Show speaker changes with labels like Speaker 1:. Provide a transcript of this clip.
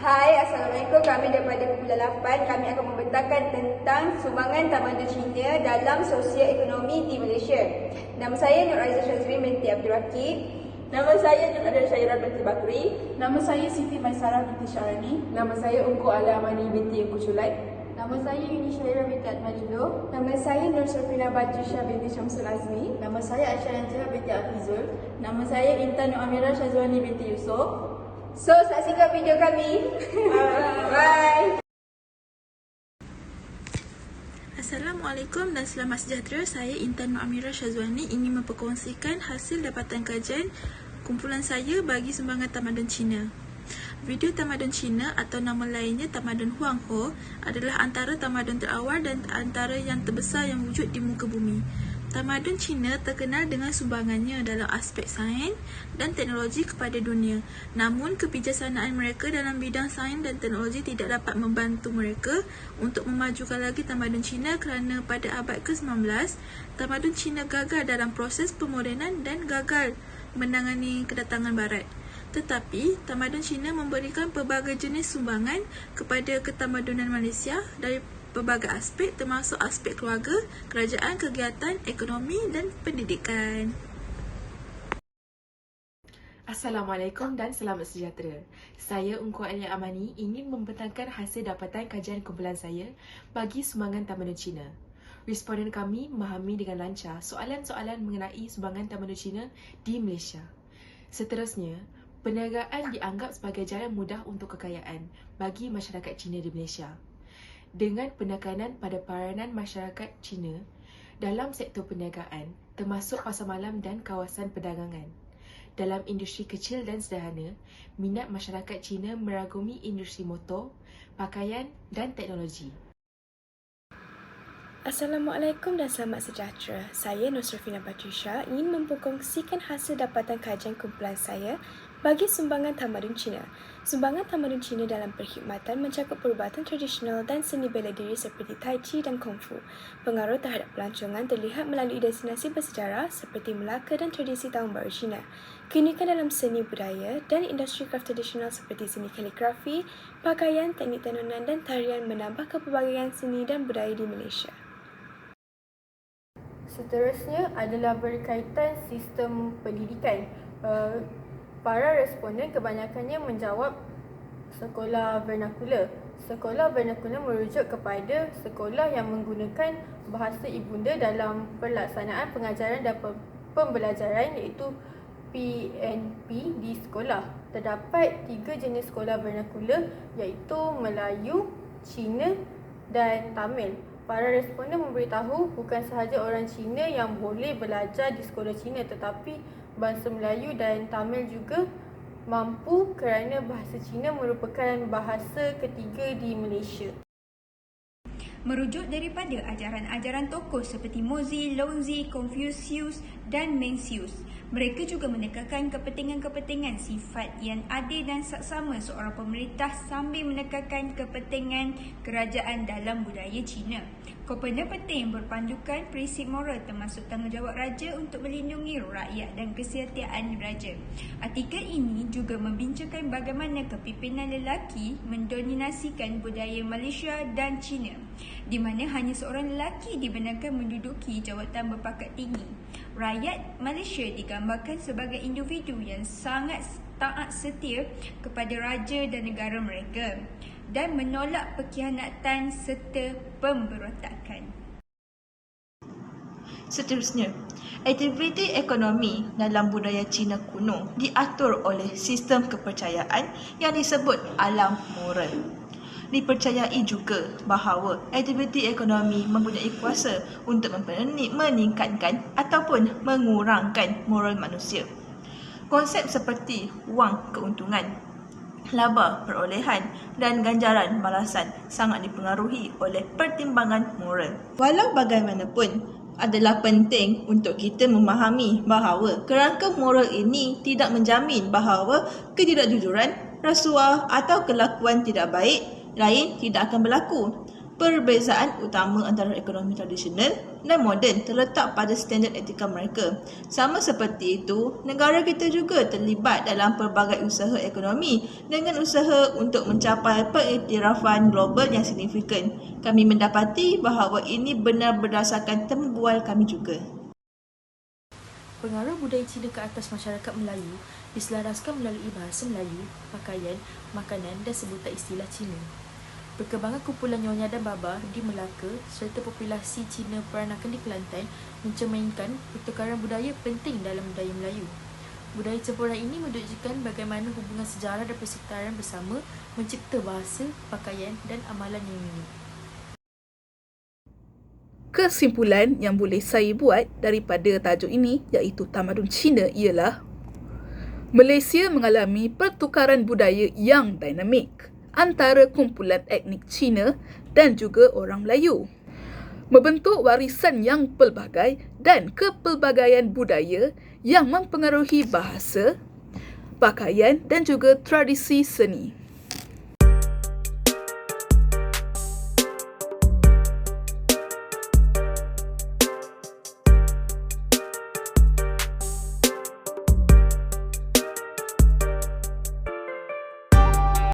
Speaker 1: Hai, Assalamualaikum. Kami daripada Kumpulan 8. Kami akan membentangkan tentang sumbangan Tamadun Cina dalam sosio-ekonomi di Malaysia. Nama saya Nur Aizah Shazrin binti Abdul Rakib.
Speaker 2: Nama saya Nur Adel Syairah binti Bakri.
Speaker 3: Nama saya Siti Maisarah binti Syarani.
Speaker 2: Nama saya Ungku Ala Amani binti Ungku Culai.
Speaker 4: Nama saya Yuni Syairah binti Atmajullah.
Speaker 5: Nama saya Nur Safina Batrisha binti Syamsul Azmi.
Speaker 4: Nama saya Aisyah Najah binti Afizul.
Speaker 3: Nama saya Intan Nur Amirah Syazwani binti Yusof.
Speaker 1: So, saksikan video kami. Bye.
Speaker 6: Assalamualaikum dan selamat sejahtera. Saya Intan Nur Amirah Syazwani ingin memperkongsikan hasil dapatan kajian kumpulan saya bagi sumbangan Tamadun Cina. Video Tamadun Cina atau nama lainnya Tamadun Huangho adalah antara tamadun terawal dan antara yang terbesar yang wujud di muka bumi. Tamadun Cina terkenal dengan sumbangannya dalam aspek sains dan teknologi kepada dunia. Namun, kebijaksanaan mereka dalam bidang sains dan teknologi tidak dapat membantu mereka untuk memajukan lagi tamadun Cina kerana pada abad ke-19, tamadun Cina gagal dalam proses pemodenan dan gagal menangani kedatangan barat. Tetapi, tamadun Cina memberikan pelbagai jenis sumbangan kepada ketamadunan Malaysia dari pelbagai aspek termasuk aspek keluarga, kerajaan, kegiatan, ekonomi dan pendidikan.
Speaker 7: Assalamualaikum dan selamat sejahtera. Saya Ungku Alia Amani ingin membentangkan hasil dapatan kajian kumpulan saya bagi sumbangan Tamadun Cina. Responden kami memahami dengan lancar soalan-soalan mengenai sumbangan Tamadun Cina di Malaysia. Seterusnya, perniagaan dianggap sebagai jalan mudah untuk kekayaan bagi masyarakat Cina di Malaysia. Dengan penekanan pada peranan masyarakat Cina dalam sektor perniagaan, termasuk pasar malam dan kawasan perdagangan. Dalam industri kecil dan sederhana, minat masyarakat Cina meragumi industri motor, pakaian dan teknologi.
Speaker 5: Assalamualaikum dan selamat sejahtera. Saya Nur Safina Batrisha ingin memperkongsikan hasil dapatan kajian kumpulan saya bagi sumbangan Tamadun Cina. Sumbangan Tamadun Cina dalam perkhidmatan mencakup perubatan tradisional dan seni bela diri seperti Tai Chi dan Kung Fu. Pengaruh terhadap pelancongan terlihat melalui destinasi bersejarah seperti Melaka dan tradisi Tahun Baru Cina. Keunikan dalam seni budaya dan industri kraf tradisional seperti seni kaligrafi, pakaian, teknik tenunan dan tarian menambah kepelbagaian seni dan budaya di Malaysia.
Speaker 4: Seterusnya adalah berkaitan sistem pendidikan. Para responden kebanyakannya menjawab sekolah vernakular. Sekolah vernakular merujuk kepada sekolah yang menggunakan bahasa ibunda dalam pelaksanaan pengajaran dan pembelajaran iaitu PNP di sekolah. Terdapat 3 jenis sekolah vernakular iaitu Melayu, Cina dan Tamil. Para responden memberitahu bukan sahaja orang Cina yang boleh belajar di sekolah Cina tetapi bahasa Melayu dan Tamil juga mampu kerana bahasa Cina merupakan bahasa ketiga di Malaysia.
Speaker 1: Merujuk daripada ajaran-ajaran tokoh seperti Mozi, Laozi, Confucius dan Mencius. Mereka juga menekankan kepentingan-kepentingan sifat yang adil dan saksama seorang pemerintah sambil menekankan kepentingan kerajaan dalam budaya Cina. Komponen penting berpandukan prinsip moral termasuk tanggungjawab raja untuk melindungi rakyat dan kesihatan raja. Artikel ini juga membincangkan bagaimana kepimpinan lelaki mendominasikan budaya Malaysia dan Cina, di mana hanya seorang lelaki dibenarkan menduduki jawatan berpangkat tinggi. Rakyat Malaysia digambarkan sebagai individu yang sangat taat setia kepada raja dan negara mereka dan menolak pengkhianatan serta pemberontakan.
Speaker 6: Seterusnya, aktiviti ekonomi dalam budaya Cina kuno diatur oleh sistem kepercayaan yang disebut alam moral. Dipercayai juga bahawa aktiviti ekonomi mempunyai kuasa untuk meningkatkan ataupun mengurangkan moral manusia. Konsep seperti wang keuntungan, laba perolehan dan ganjaran balasan sangat dipengaruhi oleh pertimbangan moral. Walau bagaimanapun, adalah penting untuk kita memahami bahawa kerangka moral ini tidak menjamin bahawa ketidakjujuran, rasuah atau kelakuan tidak baik lain tidak akan berlaku.
Speaker 8: Perbezaan utama antara ekonomi tradisional dan moden terletak pada standard etika mereka. Sama seperti itu, negara kita juga terlibat dalam pelbagai usaha ekonomi dengan usaha untuk mencapai pengiktirafan global yang signifikan. Kami mendapati bahawa ini benar berdasarkan tembual kami juga.
Speaker 9: Pengaruh budaya Cina ke atas masyarakat Melayu diselaraskan melalui bahasa Melayu, pakaian, makanan dan sebutan istilah Cina. Perkembangan kumpulan Nyonya dan Baba di Melaka serta populasi Cina Peranakan di Kelantan mencerminkan pertukaran budaya penting dalam budaya Melayu. Budaya campuran ini menunjukkan bagaimana hubungan sejarah dan persekitaran bersama mencipta bahasa, pakaian dan amalan yang unik.
Speaker 10: Kesimpulan yang boleh saya buat daripada tajuk ini iaitu tamadun Cina ialah Malaysia mengalami pertukaran budaya yang dinamik antara kumpulan etnik Cina dan juga orang Melayu, membentuk warisan yang pelbagai dan kepelbagaian budaya yang mempengaruhi bahasa, pakaian dan juga tradisi seni.